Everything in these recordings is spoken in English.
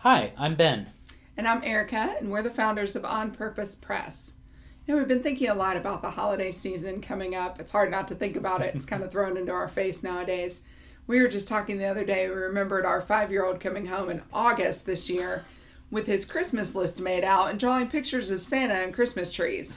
Hi, I'm Ben. And I'm Erica, and we're the founders of On Purpose Press. We've been thinking a lot about the holiday season coming up. It's hard not to think about it. It's kind of thrown into our face nowadays. We were just talking the other day. We remembered our 5-year-old coming home in August this year with his Christmas list made out and drawing pictures of Santa and Christmas trees.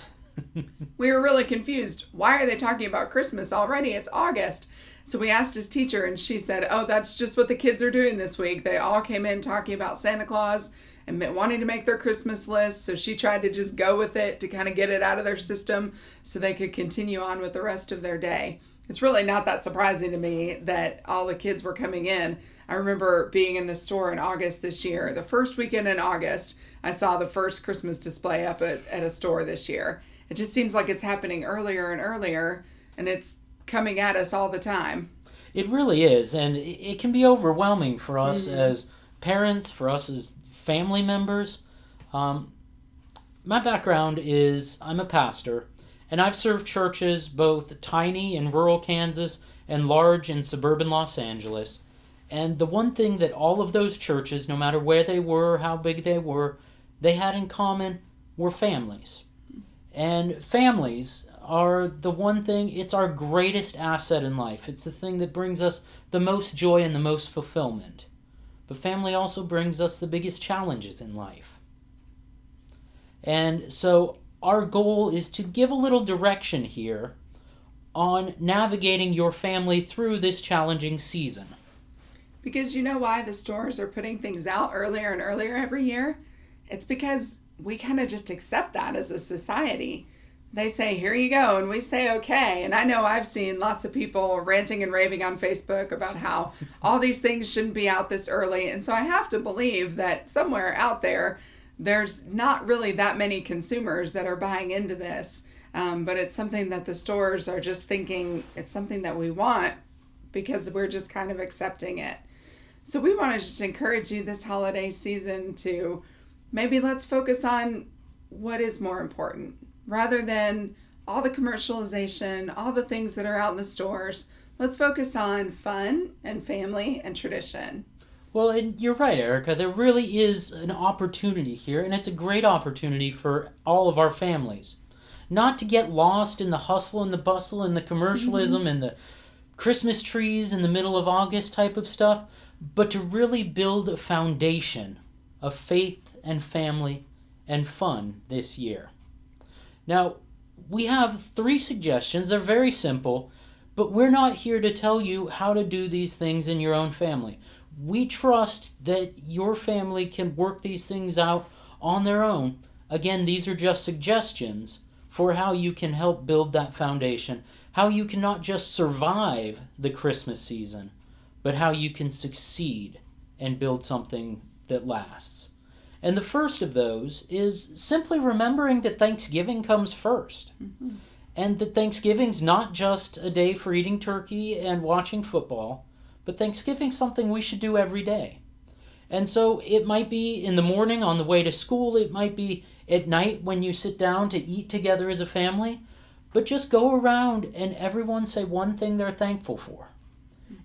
We were really confused. Why are they talking about Christmas already? It's August. So we asked his teacher, and she said, "Oh, that's just what the kids are doing this week. They all came in talking about Santa Claus and wanting to make their Christmas list." So she tried to just go with it to kind of get it out of their system so they could continue on with the rest of their day. It's really not that surprising to me that all the kids were coming in. I remember being in the store in August this year. The first weekend in August, I saw the first Christmas display up at a store this year. It just seems like it's happening earlier and earlier, and it's coming at us all the time. It really is, and it can be overwhelming for us as parents, for us as family members. My background is I'm a pastor, and I've served churches both tiny in rural Kansas and large in suburban Los Angeles. And the one thing that all of those churches, no matter where they were, how big they had in common were families. And families are the one thing, it's our greatest asset in life. It's the thing that brings us the most joy and the most fulfillment. But family also brings us the biggest challenges in life. And so our goal is to give a little direction here on navigating your family through this challenging season. Because you know why the stores are putting things out earlier and earlier every year? It's because we kind of just accept that as a society. They say, "Here you go," and we say, "Okay." And I know I've seen lots of people ranting and raving on Facebook about how all these things shouldn't be out this early. And so I have to believe that somewhere out there, there's not really that many consumers that are buying into this. But it's something that the stores are just thinking it's something that we want because we're just kind of accepting it. So we want to just encourage you this holiday season to maybe let's focus on what is more important rather than all the commercialization, all the things that are out in the stores. Let's focus on fun and family and tradition. Well, and you're right, Erica. There really is an opportunity here, and it's a great opportunity for all of our families. Not to get lost in the hustle and the bustle and the commercialism and the Christmas trees in the middle of August type of stuff, but to really build a foundation of faith and family and fun this year. Now, we have 3 suggestions. They're very simple, but we're not here to tell you how to do these things in your own family. We trust that your family can work these things out on their own. Again, these are just suggestions for how you can help build that foundation, how you can not just survive the Christmas season, but how you can succeed and build something that lasts. And the first of those is simply remembering that Thanksgiving comes first. And that Thanksgiving's not just a day for eating turkey and watching football, but Thanksgiving's something we should do every day. And so it might be in the morning on the way to school, it might be at night when you sit down to eat together as a family, but just go around and everyone say one thing they're thankful for.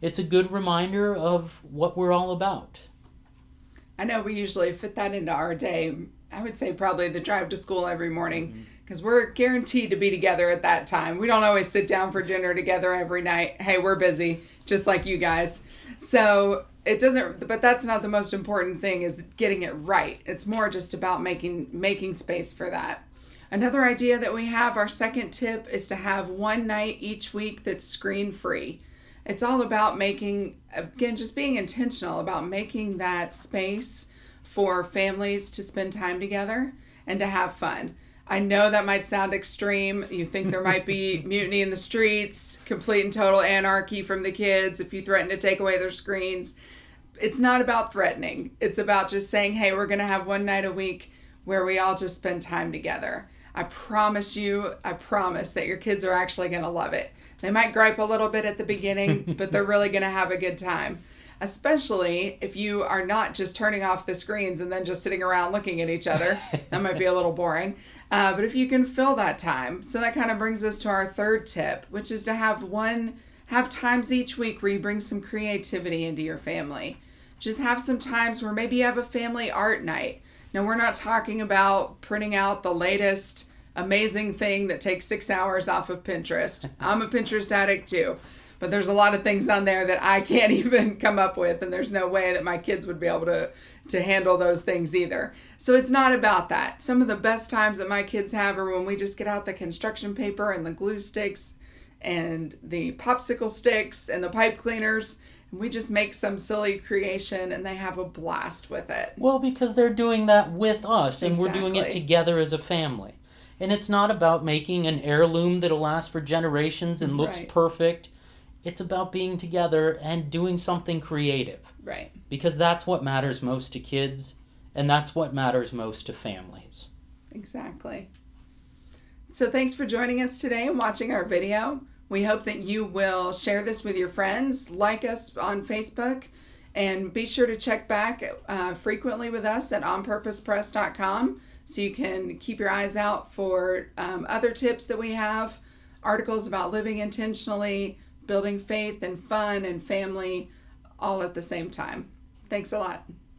It's a good reminder of what we're all about. I know we usually fit that into our day. I would say probably the drive to school every morning because we're guaranteed to be together at that time. We don't always sit down for dinner together every night. Hey, we're busy, just like you guys. So it doesn't, but that's not the most important thing is getting it right. It's more just about making space for that. Another idea that we have, our second tip, is to have one night each week that's screen free. It's all about just being intentional about making that space for families to spend time together and to have fun. I know that might sound extreme. You think there might be mutiny in the streets, complete and total anarchy from the kids if you threaten to take away their screens. It's not about threatening. It's about just saying, hey, we're going to have one night a week where we all just spend time together. I promise that your kids are actually going to love it. They might gripe a little bit at the beginning, but they're really going to have a good time. Especially if you are not just turning off the screens and then just sitting around looking at each other. That might be a little boring. But if you can fill that time. So that kind of brings us to our third tip, which is to have times each week where you bring some creativity into your family. Just have some times where maybe you have a family art night. Now, we're not talking about printing out the latest amazing thing that takes 6 hours off of Pinterest. I'm a Pinterest addict too. But there's a lot of things on there that I can't even come up with, and there's no way that my kids would be able to handle those things either. So it's not about that. Some of the best times that my kids have are when we just get out the construction paper and the glue sticks and the popsicle sticks and the pipe cleaners, and we just make some silly creation and they have a blast with it. Well, because they're doing that with us, and we're doing it Exactly. together as a family. And it's not about making an heirloom that'll last for generations and looks Right. perfect. It's about being together and doing something creative. Right. Because that's what matters most to kids, and that's what matters most to families. Exactly. So thanks for joining us today and watching our video. We hope that you will share this with your friends, like us on Facebook, and be sure to check back frequently with us at onpurposepress.com so you can keep your eyes out for other tips that we have, articles about living intentionally, building faith and fun and family all at the same time. Thanks a lot.